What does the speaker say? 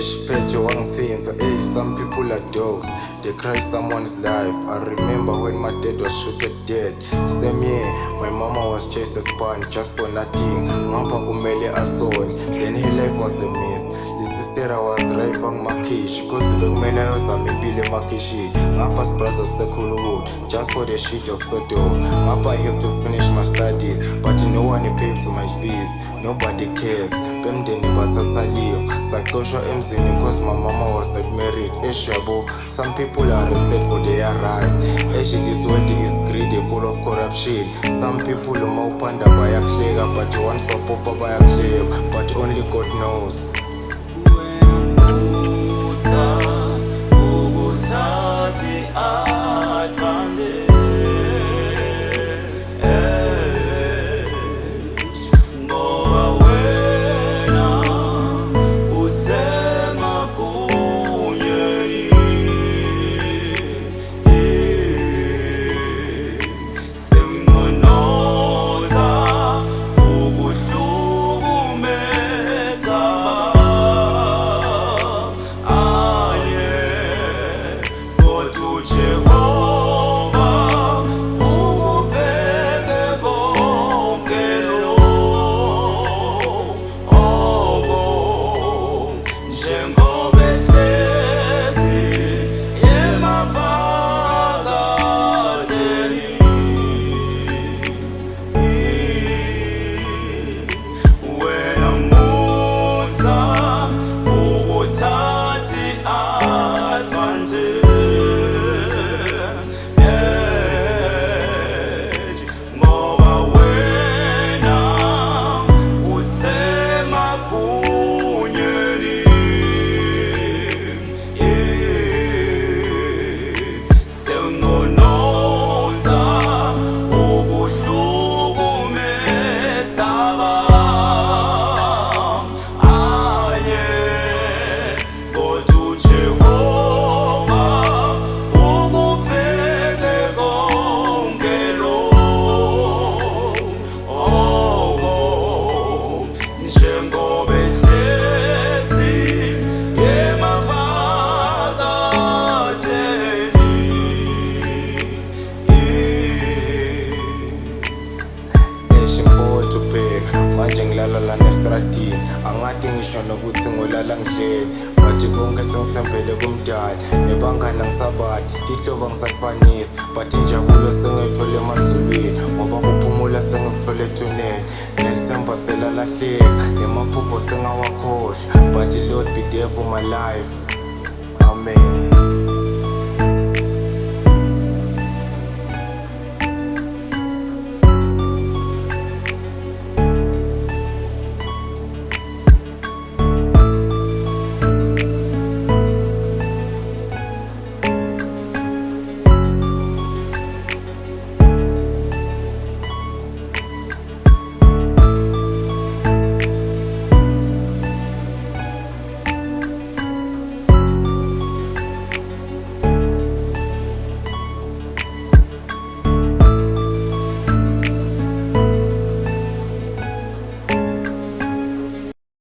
Shiphethe wangithinta, some people are dogs, they cry someone's life. I remember when my dad was shot dead. Same year, my mama was chased a span just for nothing. Ngapha kumele asone, then her life was a mess. The sister was rape angimakhishi, cause bekumele ayozama impilo emakhishini. Ngapha sibrazos sekhulukude, just for the shit of Sodom. Ngapha I have to finish my studies, but no one paid to my fees. Nobody cares, bemndeni bathathaliyo. Saxoshwa emzini cause my mama was not married. Eshabo, some people are arrested for their rights. This world is greedy, full of corruption. Some people mawuphanda bayakuhleka, but once wapopa bayakuhleka, but only God knows. Manje ngilala nestradini, angathi ngisho nokuthi ngolala ngidlele, bathi konke sengithembele kumdali, nebangani angisabathi, ihlobo ngisakufanisa, but injabulo sengiyithole emazulwini, ngoba kuphumula sengikuthole ethuneni, nelithemba selalahleka, nemaphupho sengawakhohlwa, but Lord be there for my life.